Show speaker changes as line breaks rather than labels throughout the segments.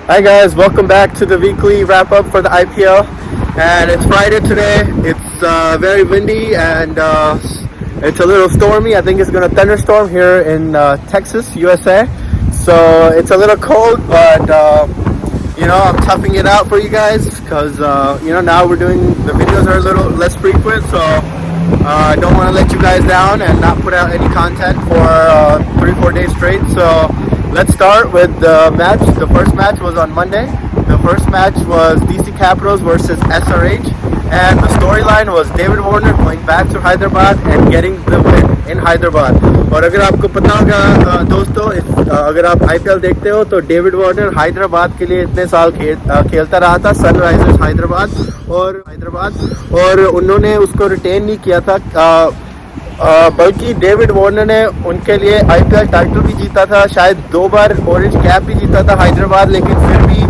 Hi guys, welcome back to the weekly wrap up for the IPL. And it's Friday today. It's very windy and it's a little stormy. I think it's going to thunderstorm here in Texas, USA. So it's a little cold, but I'm toughing it out for you guys because now we're doing the videos are a little less frequent. So I don't want to let you guys down and not put out any content for 3-4 days straight. So let's start with the match. The first match was on Monday. The first match was DC Capitals versus SRH, and the storyline was David Warner going back to Hyderabad and getting the win in Hyderabad. और अगर आपको पता होगा दोस्तों, अगर आप IPL देखते हो तो डेविड वार्नर हैदराबाद के लिए इतने साल खेलता रहा था, सनराइजर्स हैदराबाद और उन्होंने उसको रिटेन नहीं किया था। बल्कि डेविड वार्नर ने उनके लिए IPL टाइटल भी जीता था, शायद 2 बार ऑरेंज कैप भी जीता था हैदराबाद, लेकिन फिर भी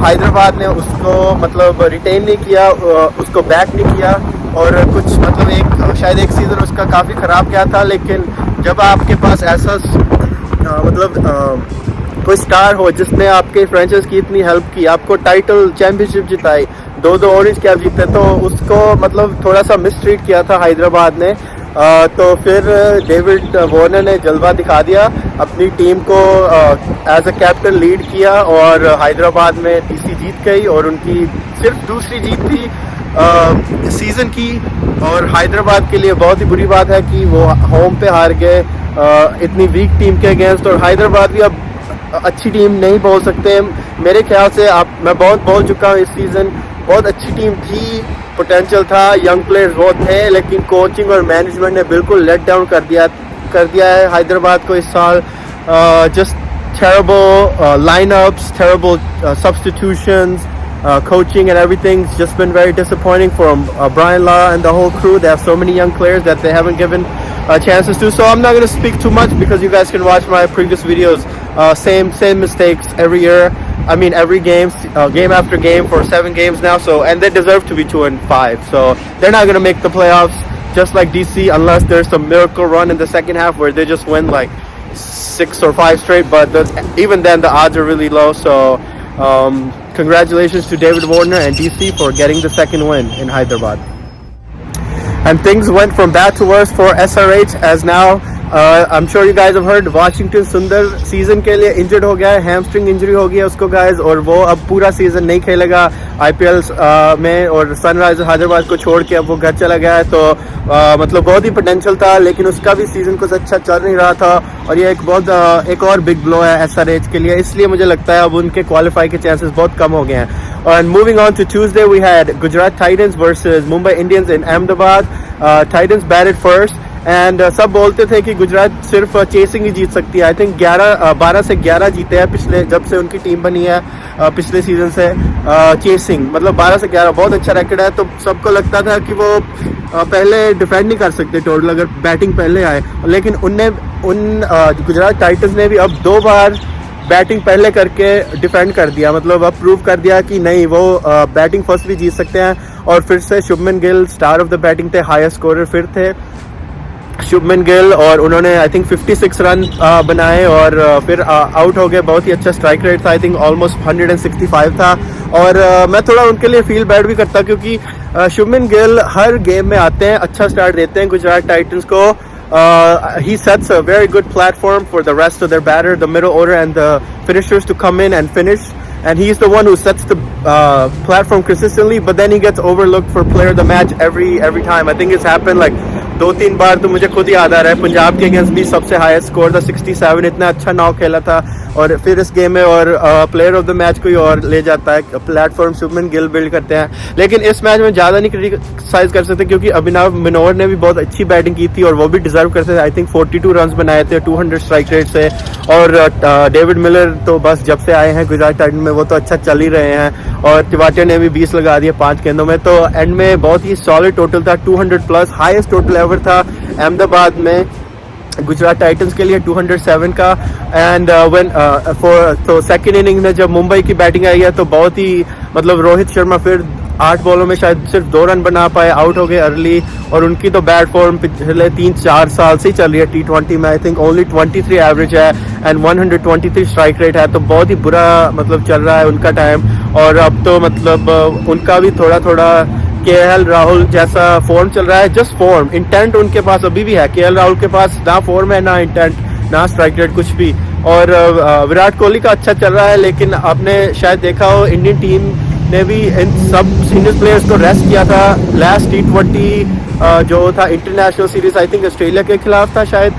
हैदराबाद ने उसको रिटेन नहीं किया, उसको बैक नहीं किया और कुछ शायद एक सीज़न उसका काफ़ी ख़राब गया था। लेकिन जब आपके पास ऐसा कोई स्टार हो जिसने आपके फ्रेंचाइज की इतनी हेल्प की, आपको टाइटल चैंपियनशिप जिताई, 2 ऑरेंज कैप जीते, तो उसको थोड़ा सा मिसट्रीट किया था हैदराबाद ने। तो फिर डेविड वार्नर ने जलवा दिखा दिया, अपनी टीम को एज अ कैप्टन लीड किया और हैदराबाद में डीसी जीत गई और उनकी सिर्फ दूसरी जीत थी सीज़न की। और हैदराबाद के लिए बहुत ही बुरी बात है कि वो होम पे हार गए इतनी वीक टीम के अगेंस्ट। और हैदराबाद भी अब अच्छी टीम नहीं बोल सकते मेरे ख्याल से। मैं बहुत बोल चुका हूँ इस सीज़न बहुत अच्छी टीम थी, पोटेंशियल था, यंग प्लेयर्स बहुत थे, लेकिन कोचिंग और मैनेजमेंट ने बिल्कुल लेट डाउन कर दिया है हैदराबाद को इस साल। Just terrible line-ups, terrible substitutions, coaching and everything's just been very disappointing for Brian Lara and the whole crew. They have so many young players that they haven't given chances to. So I'm not going to speak too much because you guys can watch my previous videos. Same mistakes every year. I mean every game after game for 7 games now. So and they deserve to be 2-5. So they're not going to make the playoffs just like DC unless there's some miracle run in the second half where they just win like 6 or 5 straight. But even then the odds are really low. So congratulations to David Warner and DC for getting the second win in Hyderabad. And things went from bad to worse for SRH as now I'm sure you guys have heard Washington Sundar season के लिए injured हो गया है, hamstring injury हो गई है उसको guys, और वो अब पूरा सीजन नहीं खेलेगा IPL में और सनराइजर्स हैदराबाद को छोड़ के अब वो घर चला गया है। तो बहुत ही पोटेंशियल था, लेकिन उसका भी सीजन कुछ अच्छा चल नहीं रहा था और ये एक और बिग ब्लो है SRH के लिए। इसलिए मुझे लगता है अब उनके क्वालिफाई के चांसेस बहुत कम हो गए हैं। And moving on to Tuesday, we had Gujarat Titans versus Mumbai Indians in Ahmedabad. Titans batted first. And सब बोलते थे कि गुजरात सिर्फ चेसिंग ही जीत सकती है। आई थिंक 12 से 11 जीते हैं पिछले, जब से उनकी टीम बनी है पिछले सीजन से। चेसिंग 12 से 11 बहुत अच्छा रैकेट है। तो सबको लगता था कि वो पहले डिफेंड नहीं कर सकते टोटल अगर बैटिंग पहले आए, लेकिन गुजरात टाइटंस ने भी अब 2 बार बैटिंग पहले करके डिफेंड कर दिया, अब प्रूव कर दिया कि नहीं वो बैटिंग फर्स्ट भी जीत सकते हैं। और फिर से Shubman Gill star of the batting थे, हाईएस्ट स्कोरर फिर थे शुभमन गिल, और उन्होंने आई थिंक 56 रन बनाए और फिर आउट हो गए। बहुत ही अच्छा स्ट्राइक रेट था, आई थिंक ऑलमोस्ट 165 था। और मैं थोड़ा उनके लिए फील बैड भी करता क्योंकि शुभमन गिल हर गेम में आते हैं, अच्छा स्टार्ट देते हैं गुजरात टाइटंस को। He sets a very good platform for the rest of their batter, the middle order and the finishers to come in and finish. And he's the one who sets the platform consistently, but then he gets overlooked for player of the match every time. I think it's happened like 2-3 बार। तो मुझे खुद याद आ रहा है पंजाब के against भी सबसे highest score था 67, इतना अच्छा नाव खेला था। और फिर इस गेम में और प्लेयर ऑफ द मैच कोई और ले जाता है, प्लेटफॉर्म शुभमन गिल बिल्ड करते हैं। लेकिन इस मैच में ज़्यादा नहीं क्रिटिसाइज कर सकते क्योंकि अभिनव मनोहर ने भी बहुत अच्छी बैटिंग की थी और वो भी डिजर्व करते थे। आई थिंक 42 रन बनाए थे 200 स्ट्राइक रेट से। और डेविड मिलर तो बस जब से आए हैं गुजरात टाइटन में वो तो अच्छा चल ही रहे हैं। और तिवाटिया ने भी 20 लगा दिए 5 गेंदों में। तो एंड में बहुत ही सॉलिड टोटल था, 200 प्लस हाईएस्ट टोटल एवर था अहमदाबाद में गुजरात टाइटंस के लिए 207 का। एंड तो सेकंड इनिंग में जब मुंबई की बैटिंग आई है तो बहुत ही रोहित शर्मा फिर 8 बॉलों में शायद सिर्फ 2 रन बना पाए, आउट हो गए अर्ली। और उनकी तो बैड फॉर्म पिछले 3-4 साल से ही चल रही है। T20 में आई थिंक ओनली 23 एवरेज है एंड 123 स्ट्राइक रेट है, तो बहुत ही बुरा मतलब चल रहा है उनका टाइम। और अब तो मतलब उनका भी थोड़ा थोड़ा KL राहुल जैसा फॉर्म चल रहा है, जस्ट फॉर्म, इंटेंट उनके पास अभी भी है। KL राहुल के पास ना फॉर्म है, ना इंटेंट, ना स्ट्राइक रेट, कुछ भी। और विराट कोहली का अच्छा चल रहा है, लेकिन आपने शायद देखा हो इंडियन टीम ने भी इन सब सीनियर प्लेयर्स को रेस्ट किया था। लास्ट T20 जो था international series, I think Australia के खिलाफ था शायद,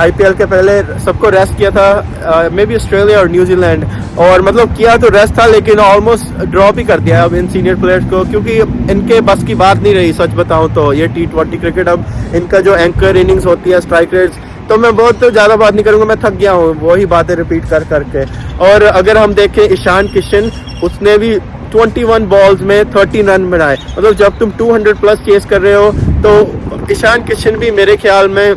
IPL के पहले सबको रेस्ट किया था, मे बी ऑस्ट्रेलिया और न्यूजीलैंड। और मतलब किया तो रेस्ट था, लेकिन ऑलमोस्ट ड्रॉप ही कर दिया अब इन सीनियर प्लेयर्स को, क्योंकि इनके बस की बात नहीं रही सच बताऊं तो। ये T20 क्रिकेट, अब इनका जो एंकर इनिंग्स होती है, स्ट्राइक रेट्स, तो मैं बहुत तो ज़्यादा बात नहीं करूंगा, मैं थक गया हूँ वही बातें रिपीट कर करके। और अगर हम देखें ईशान किशन, उसने भी 21 बॉल्स में 13 रन बनाए। मतलब जब तुम 200 प्लस चेस कर रहे हो, तो ईशान किशन भी मेरे ख्याल में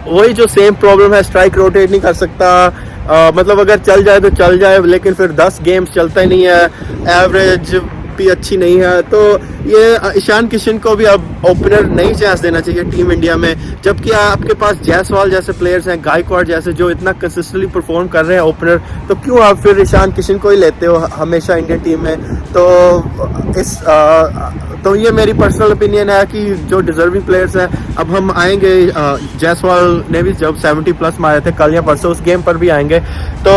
वही जो सेम प्रॉब्लम है, स्ट्राइक रोटेट नहीं कर सकता। मतलब अगर चल जाए तो चल जाए, लेकिन फिर 10 गेम्स चलता ही नहीं है, एवरेज भी अच्छी नहीं है। तो ये ईशान किशन को भी अब ओपनर नहीं चांस देना चाहिए टीम इंडिया में, जबकि आपके पास जायसवाल जैसे प्लेयर्स हैं, गायकवाड़ जैसे, जो इतना कंसिस्टेंटली परफॉर्म कर रहे हैं ओपनर, तो क्यों आप फिर ईशान किशन को ही लेते हो हमेशा इंडियन टीम में। तो ये मेरी पर्सनल ओपिनियन है कि जो डिजर्विंग प्लेयर्स हैं, अब हम आएंगे, जायसवाल ने भी जब 70 प्लस मारे थे कल या परसों, उस गेम पर भी आएंगे। तो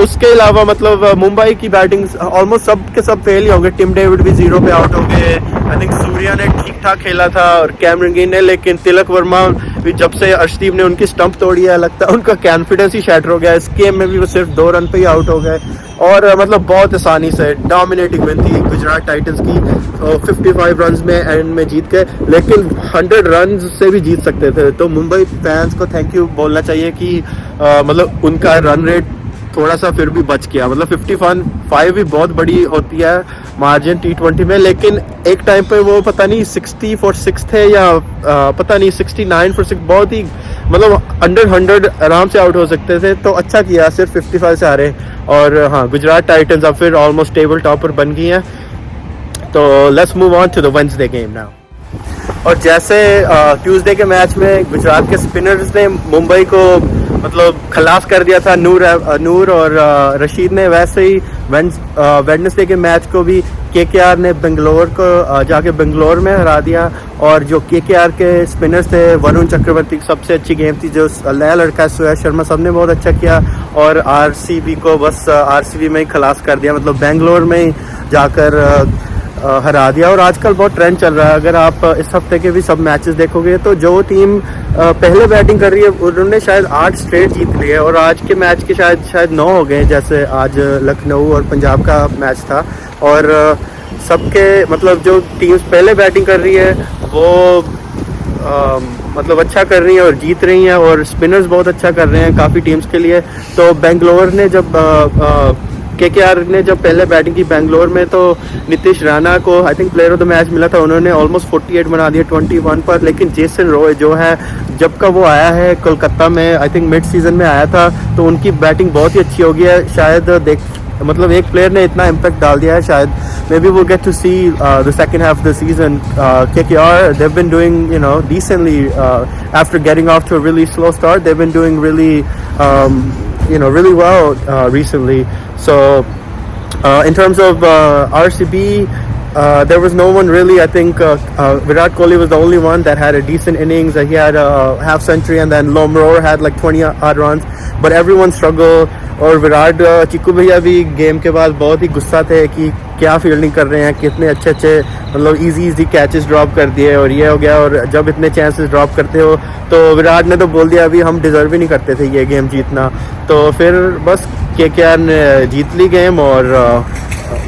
उसके अलावा मतलब मुंबई की बैटिंग ऑलमोस्ट सब के सब फेल ही होंगे। टिम डेविड भी 0 पे आउट हो गए, आई थिंक सूर्या ने ठीक ठाक खेला था और कैमरन ग्रीन ने, लेकिन तिलक वर्मा भी जब से अर्शदीप ने उनकी स्टंप तोड़ी है, लगता है उनका कॉन्फिडेंस ही शैटर हो गया। इस गेम में भी वो सिर्फ 2 रन पे ही आउट हो गए, और मतलब बहुत आसानी से डोमिनेटिंग विन थी गुजरात टाइटंस की। 55 रन्स में एंड में जीत गए, लेकिन 100 रन से भी जीत सकते थे। तो मुंबई फैंस को थैंक यू बोलना चाहिए कि मतलब उनका रन रेट थोड़ा सा फिर भी बच गया। मतलब 55 भी बहुत बड़ी होती है मार्जिन T20 में, लेकिन एक टाइम पे वो पता नहीं 60 for 6 थे, या पता नहीं 69 for 6, बहुत ही मतलब अंडर 100 आराम से आउट हो सकते थे। तो अच्छा किया, सिर्फ 55 से हारे। और हाँ, गुजरात टाइटंस अब फिर ऑलमोस्ट टेबल टॉपर बन गई हैं। तो let's move on to the Wednesday game now. और जैसे ट्यूसडे के मैच में गुजरात के स्पिनर्स ने मुंबई को मतलब खलास कर दिया था, नूर और रशीद ने, वैसे ही वेडनेसडे के मैच को भी KKR ने बेंगलोर को जाके बेंगलोर में हरा दिया। और जो KKR के स्पिनर्स थे, वरुण चक्रवर्ती की सबसे अच्छी गेम थी, जो नया लड़का रोहित शर्मा, सबने बहुत अच्छा किया। और RCB को बस RCB में ही खलास कर दिया, मतलब बेंगलोर में ही जाकर हरा दिया। और आजकल बहुत ट्रेंड चल रहा है, अगर आप इस हफ्ते के भी सब मैचेस देखोगे, तो जो टीम पहले बैटिंग कर रही है उन्होंने शायद 8 स्ट्रेट जीत लिए, और आज के मैच के शायद 9 हो गए। जैसे आज लखनऊ और पंजाब का मैच था, और सबके मतलब जो टीम्स पहले बैटिंग कर रही है वो मतलब अच्छा कर रही है और जीत रही हैं, और स्पिनर्स बहुत अच्छा कर रहे हैं काफ़ी टीम्स के लिए। तो बेंगलोर ने जब KKR ने जब पहले बैटिंग की बेंगलोर में, तो नीतीश राणा को I think player of the match मिला था, उन्होंने ऑलमोस्ट 48 बना दिया 21 पर। लेकिन जेसन रॉय जो है, जब का वो आया है कोलकाता में, आई थिंक मिड सीजन में आया था, तो उनकी बैटिंग बहुत ही अच्छी हो गई है। शायद मतलब एक प्लेयर ने इतना इम्पैक्ट डाल दिया है, शायद may be we'll get to see the second half of the season. KKR, they've been doing decently after getting off to a really slow start. They've been doing really really well recently. So in terms of RCB, there was no one really. I think Virat Kohli was the only one that had a decent innings. He had a half century, and then Lomror had like 20 odd runs, but everyone struggled. और विराट चिक्कू भैया भी game के बाद बहुत ही गुस्सा थे कि क्या फील्डिंग कर रहे हैं, कितने अच्छे मतलब इजी कैचेस ड्रॉप कर दिए, और ये हो गया। और जब इतने चांसेस ड्रॉप करते हो, तो विराट ने तो बोल दिया अभी हम डिजर्व ही नहीं करते थे ये गेम जीतना। तो फिर बस KKR ने जीत ली गेम, और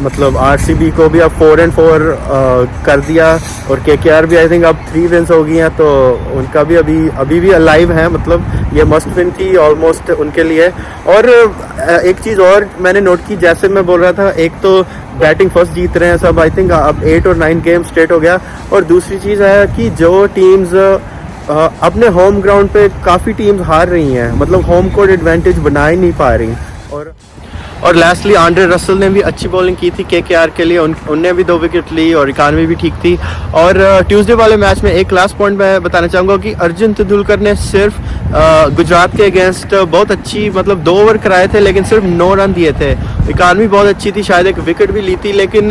मतलब RCB को भी अब 4-4 कर दिया, और KKR भी आई थिंक अब 3 विन्स हो गई हैं, तो उनका भी अभी भी अलाइव है। मतलब ये मस्ट विन थी ऑलमोस्ट उनके लिए। और एक चीज़ और मैंने नोट की, जैसे मैं बोल रहा था, एक तो बैटिंग फर्स्ट जीत रहे हैं सब, आई थिंक अब 8 और 9 गेम स्ट्रेट हो गया। और दूसरी चीज़ है कि जो टीम्स अपने होम ग्राउंड पे काफ़ी टीम्स हार रही हैं, मतलब होम कोर्ट एडवांटेज बना ही नहीं पा रही। और लास्टली आंड्रे रसल ने भी अच्छी बॉलिंग की थी केकेआर के लिए, उनने भी 2 विकेट ली और इकानवी भी ठीक थी। और ट्यूसडे वाले मैच में एक लास्ट पॉइंट मैं बताना चाहूँगा कि अर्जुन तेंदुलकर ने सिर्फ गुजरात के अगेंस्ट बहुत अच्छी मतलब 2 ओवर कराए थे लेकिन सिर्फ 9 रन दिए थे। इकानवी बहुत अच्छी थी, शायद एक विकेट भी ली थी, लेकिन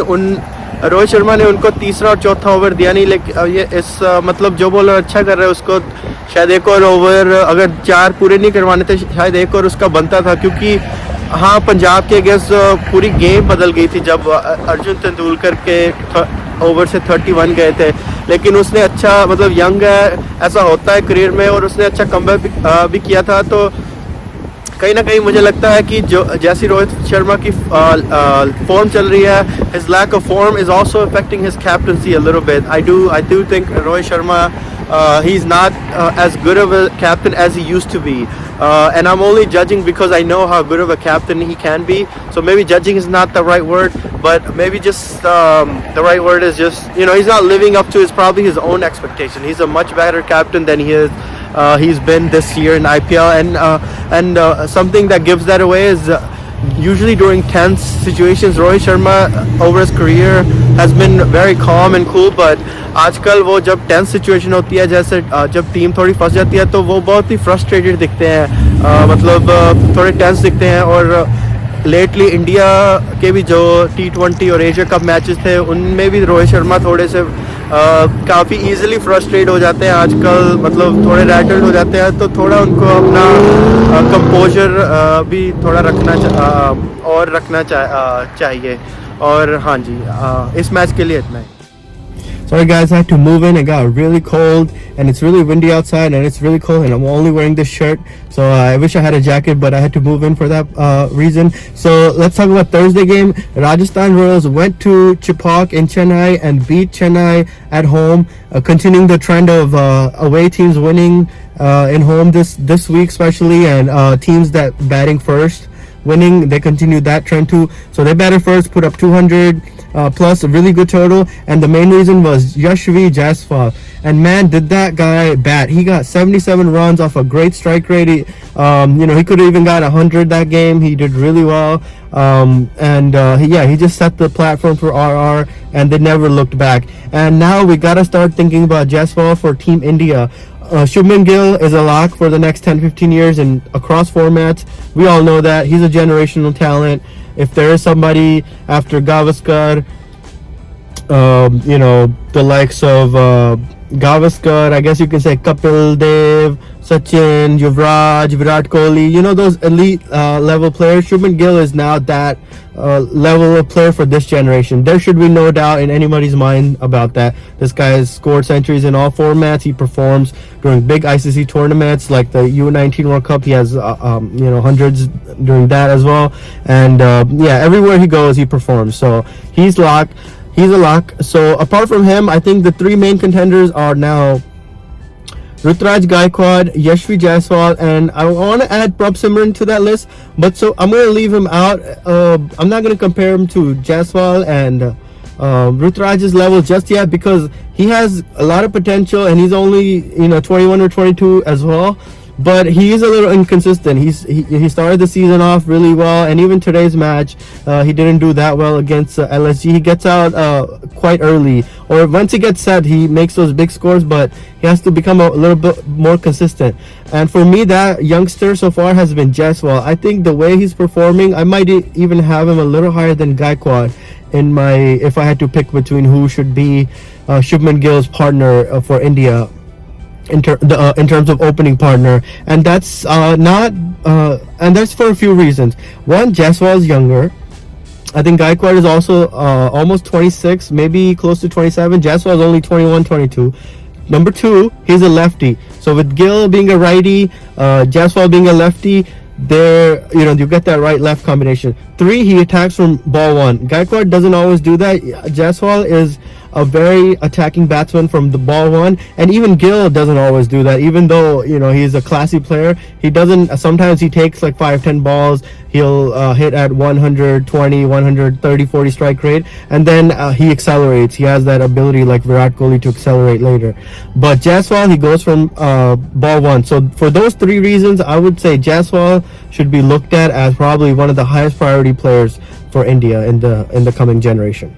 रोहित शर्मा ने उनको तीसरा और चौथा ओवर दिया नहीं। लेकिन ये मतलब जो बॉलर अच्छा कर रहा है उसको शायद एक और ओवर, अगर 4 पूरे नहीं करवाने थे शायद एक और उसका बनता था, क्योंकि हाँ पंजाब के अगेंस्ट पूरी गेम बदल गई थी जब अर्जुन तेंदुलकर के ओवर से 31 गए थे। लेकिन उसने अच्छा मतलब यंग है, ऐसा होता है करियर में, और उसने अच्छा कमबैक भी किया था। तो कहीं ना कहीं मुझे लगता है कि जो जैसी रोहित शर्मा की फॉर्म चल रही है, his lack of form is also affecting his captaincy a little bit. I do think Rohit Sharma he's not as good of a captain as he used to be, and I'm only judging because I know how good of a captain he can be. So maybe judging is not the right word, but maybe just the right word is just, you know, he's not living up to probably his own expectation. He's a much better captain than he's been this year in IPL, and something that gives that away is usually during tense situations Rohit Sharma over his career has been very calm and cool, but आजकल वो जब tense situation होती है, जैसे जब team थोड़ी फंस जाती है, तो वो बहुत ही फ्रस्ट्रेटेड दिखते हैं, मतलब थोड़े टेंस दिखते हैं। और लेटली इंडिया के भी जो T20 और एशिया कप मैचेस थे उनमें भी रोहित शर्मा थोड़े से काफ़ी इजीली फ्रस्ट्रेट हो जाते हैं आजकल, मतलब थोड़े रैटल्ड हो जाते हैं। तो थोड़ा उनको अपना कंपोजर भी थोड़ा रखना चाहिए। और हाँ जी, इस मैच के लिए इतना ही। Sorry guys, I had to move in. It got really cold and it's really windy outside and it's really cold and I'm only wearing this shirt. So I wish I had a jacket, but I had to move in for that reason. So let's talk about Thursday game. Rajasthan Royals went to Chepauk in Chennai and beat Chennai at home, continuing the trend of away teams winning in home this week especially, and teams that batting first winning. They continued that trend too. So they batted first, put up 200 plus, a really good total, and the main reason was Yashvi Jaiswal. And man, did that guy bat. He got 77 runs off a great strike rate. He could have even got 100 that game. He did really well. He just set the platform for RR and they never looked back. And now we got to start thinking about Jaiswal for Team India. Shubman Gill is a lock for the next 10-15 years and across formats. We all know that. He's a generational talent. If there is somebody after Gavaskar, the likes of Gavaskar, I guess you can say Kapil Dev, Sachin, Yuvraj, Virat Kohli, those elite level players. Shubman Gill is now that level of player for this generation. There should be no doubt in anybody's mind about that. This guy has scored centuries in all formats. He performs during big ICC tournaments like the U19 World Cup. He has hundreds during that as well. And everywhere he goes, he performs. So he's locked. He's a lock. So apart from him, I think the 3 main contenders are now Rutraj Gaikwad, Yashvi Jaiswal, and I want to add Prabh Simran to that list, but so I'm going to leave him out. I'm not going to compare him to Jaiswal and Rutraj's level just yet because he has a lot of potential and he's only 21 or 22 as well. But he is a little inconsistent. He started the season off really well, and even today's match, he didn't do that well against LSG. He gets out quite early, or once he gets set, he makes those big scores. But he has to become a little bit more consistent. And for me, that youngster so far has been Jaiswal. I think the way he's performing, I might even have him a little higher than Gaikwad if I had to pick between who should be Shubman Gill's partner for India. In terms of opening partner, and that's and that's for a few reasons. One, Jaiswal is younger. I think Gaikwad is also almost 26, maybe close to 27. Jaiswal is only 21, 22. Number 2, he's a lefty. So with Gill being a righty, Jaiswal being a lefty, you get that right-left combination. 3, he attacks from ball 1. Gaikwad doesn't always do that. Jaiswal is a very attacking batsman from the ball one. And even Gill doesn't always do that. Even though he's a classy player, he doesn't. Sometimes he takes like 5-10 balls. He'll hit at 120, 130, 40 strike rate, and then he accelerates. He has that ability like Virat Kohli to accelerate later. But Jaiswal, he goes from ball one. So for those three reasons, I would say Jaiswal should be looked at as probably one of the highest priority players for India in the coming generation.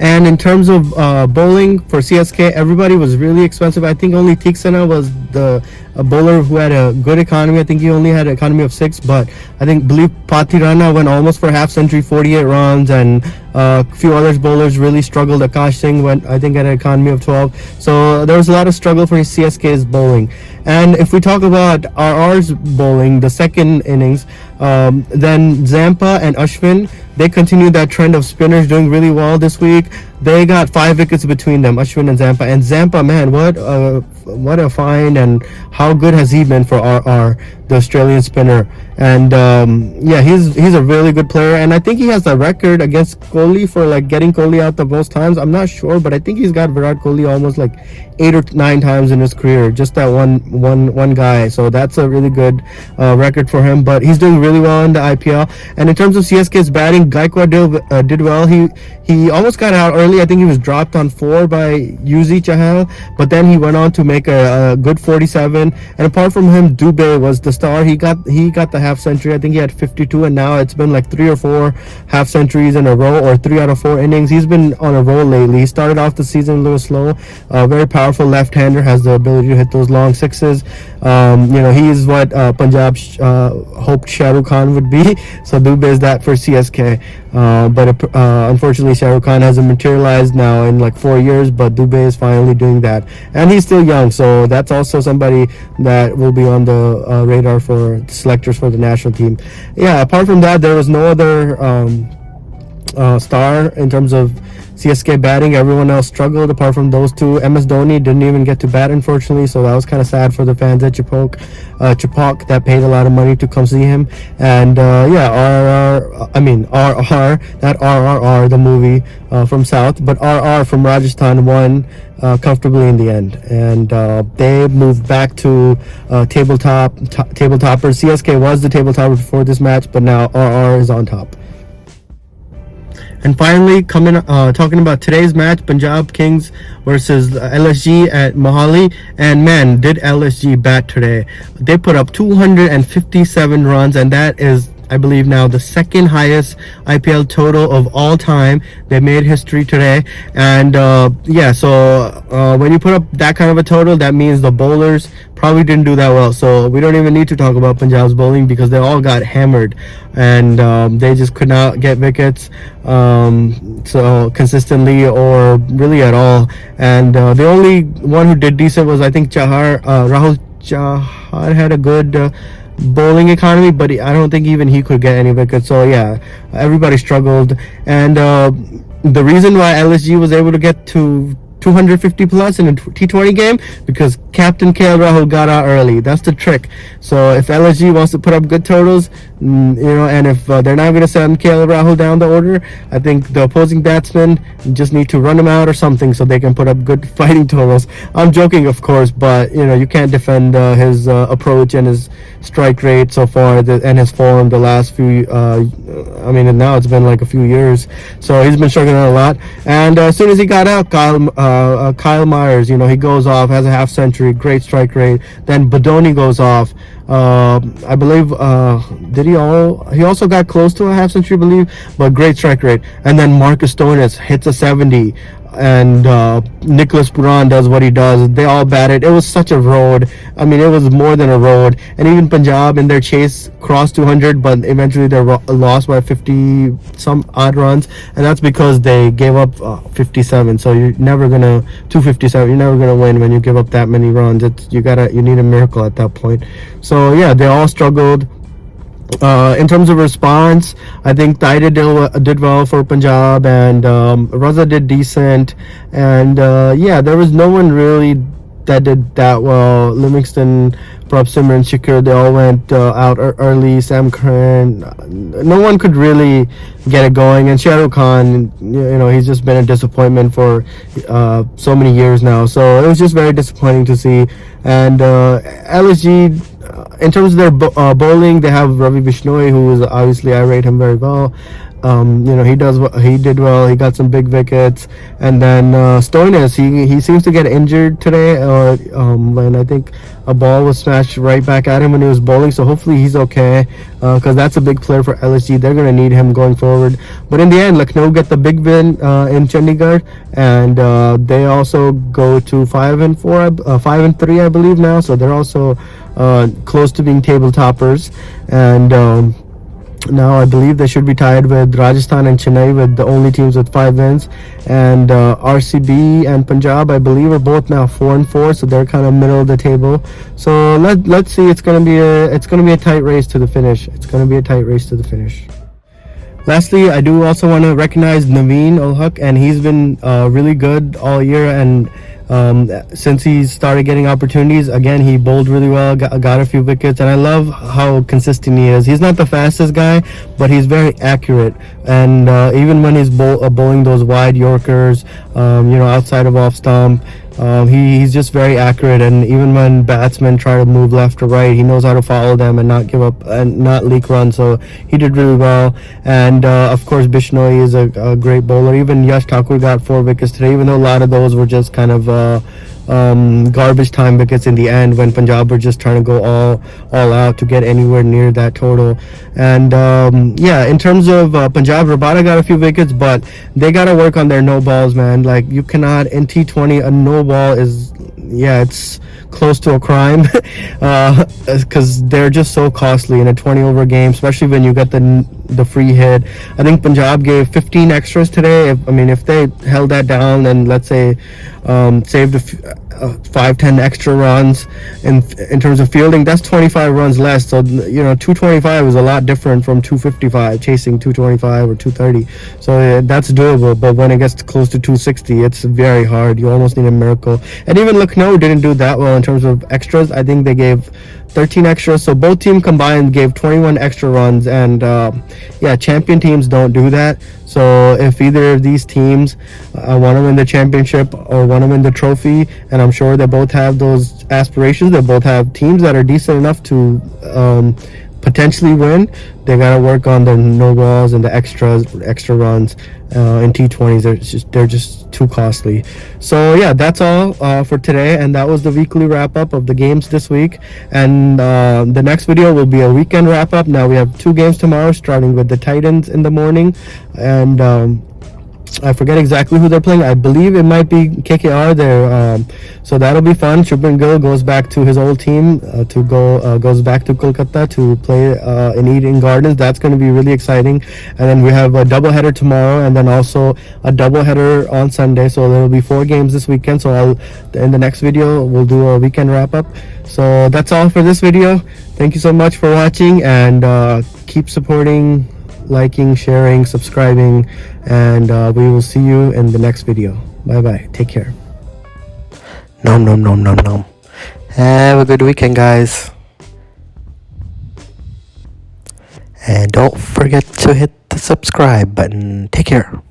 And in terms of bowling for CSK, everybody was really expensive. I think only Theeksana was a bowler who had a good economy. I think he only had an economy of 6, but believe Pathirana went almost for half century, 48 runs, and a few other bowlers really struggled. Akash Singh went, I think, at an economy of 12. So there was a lot of struggle for CSK's bowling. And if we talk about RR's bowling, the second innings, then Zampa and Ashwin, they continued that trend of spinners doing really well this week. They got 5 wickets between them, Ashwin and Zampa. And Zampa, man, what a find, and how good has he been for RR, the Australian spinner. And he's a really good player, and I think he has the record against Kohli for like getting Kohli out the most times. I'm not sure, but I think he's got Virat Kohli almost like 8 or 9 times in his career, just that one guy. So that's a really good record for him. But he's doing really well in the IPL. And in terms of CSK's batting, Gaikwad did well. He almost got out early. I think he was dropped on 4 by Yuzi Chahal, but then he went on to make a good 47. And apart from him, Dubey was the star. He got the half century. I think he had 52, and now it's been like 3 or 4 half centuries in a row, or 3 out of 4 innings. He's been on a roll lately. He started off the season a little slow. Very powerful left-hander, has the ability to hit those long sixes. He is what Punjab hoped Shah Rukh Khan would be. So Dubey is that for CSK. But unfortunately, Shah Rukh Khan hasn't materialized now in like 4 years, but Dubey is finally doing that. And he's still young, so that's also somebody that will be on the radar for selectors for the national team. Yeah, apart from that, there was no other star in terms of CSK batting. Everyone else struggled apart from those two. MS Dhoni didn't even get to bat, unfortunately, so that was kind of sad for the fans at Chepauk that paid a lot of money to come see him. And RR, not RRR, the movie from South, but RR from Rajasthan won comfortably in the end, and they moved back to tabletoppers. CSK was the tabletopper before this match, but now RR is on top. And finally, talking about today's match, Punjab Kings versus LSG at Mohali. And man, did LSG bat today. They put up 257 runs, and that is, I believe, now the second highest IPL total of all time. They made history today. And when you put up that kind of a total, that means the bowlers probably didn't do that well. So we don't even need to talk about Punjab's bowling, because they all got hammered, and they just could not get wickets so consistently or really at all. And the only one who did decent was, I think, Rahul Chahar had a good bowling economy, but I don't think even he could get any wickets. So yeah, everybody struggled. And the reason why LSG was able to get to 250 plus in a T20 game, because Captain KL Rahul got out early. That's the trick. So if LSG wants to put up good totals, and if they're not going to send KL Rahul down the order, I think the opposing batsmen just need to run him out or something so they can put up good fighting totals. I'm joking, of course, but you can't defend his approach and his strike rate so far and his form the last few. Now it's been like a few years, so he's been struggling a lot. And as soon as he got out, Kyle Myers, he goes off, has a half century, great strike rate. Then Badoni goes off. I believe he also got close to a half century, I believe, but great strike rate. And then Marcus Stoinis hits a 70, and Nicholas Puran does what he does. They all batted. It was such a road. It was more than a road. And even Punjab in their chase crossed 200, but eventually they lost by 50 some odd runs, and that's because they gave up 57. So you're never gonna 257. You're never gonna win when you give up that many runs. You need a miracle at that point. So yeah, they all struggled. In terms of response, I think Taide did well for Punjab, and Raza did decent, and there was no one really that did that well. Livingston Prabh Simran, Shikhar, they all went out early. Sam Curran, no one could really get it going. And Shah Rukh Khan, he's just been a disappointment for so many years now. So it was just very disappointing to see. And LSG, in terms of their bowling, they have Ravi Bishnoi, who is obviously, I rate him very well. He did well. He got some big wickets. And then Stoinis, he seems to get injured today, when I think a ball was smashed right back at him when he was bowling. So hopefully he's okay, because that's a big player for LSG. They're going to need him going forward. But in the end, Lucknow get the big win in Chandigarh, and they also go to 5-4, 5-3, I believe now. So they're also close to being table toppers. And now I believe they should be tied with Rajasthan and Chennai, with the only teams with 5 wins. And RCB and Punjab, I believe, are both now 4-4, so they're kind of middle of the table. So let's see. It's gonna be a tight race to the finish. Lastly, I do also want to recognize Naveen Ulhaq, and he's been really good all year. And since he started getting opportunities, again, he bowled really well, got a few wickets, and I love how consistent he is. He's not the fastest guy, but he's very accurate. And even when he's bowling those wide Yorkers, outside of off stump, he's just very accurate. And even when batsmen try to move left or right, he knows how to follow them and not give up and not leak runs. So he did really well. And of course, Bishnoi is a great bowler. Even Yash Thakur got 4 wickets today, even though a lot of those were just kind of garbage time wickets in the end, when Punjab were just trying to go all out to get anywhere near that total. And in terms of Punjab, Rabada got a few wickets, but they got to work on their no balls, man. Like, you cannot, in T20, a no ball is, it's close to a crime, because they're just so costly in a 20 over game, especially when you get the free hit. I think Punjab gave 15 extras today. If they held that down and, let's say, saved 5-10 extra runs in terms of fielding, that's 25 runs less. So 225 is a lot different from 255, chasing 225 or 230. So that's doable. But when it gets close to 260, it's very hard. You almost need a miracle. And even Lucknow didn't do that well in terms of extras. I think they gave 13 extras. So both teams combined gave 21 extra runs. And champion teams don't do that. So if either of these teams want to win the championship or want to win the trophy, and I'm sure they both have those aspirations, they both have teams that are decent enough to potentially win, they got to work on their no balls and the extra runs in T20s. They're just too costly. So that's all for today, and that was the weekly wrap up of the games this week. And the next video will be a weekend wrap up. Now we have 2 games tomorrow, starting with the Titans in the morning, and I forget exactly who they're playing. I believe it might be KKR there. So that'll be fun. Shubman Gill goes back to his old team goes back to Kolkata to play in Eden Gardens. That's going to be really exciting. And then we have a doubleheader tomorrow, and then also a doubleheader on Sunday. So there will be 4 games this weekend. So in the next video, we'll do a weekend wrap up. So that's all for this video. Thank you so much for watching, and keep supporting, liking, sharing, subscribing, and we will see you in the next video. Bye bye. Take care. Nom nom nom nom nom. Have a good weekend, guys. And don't forget to hit the subscribe button. Take care.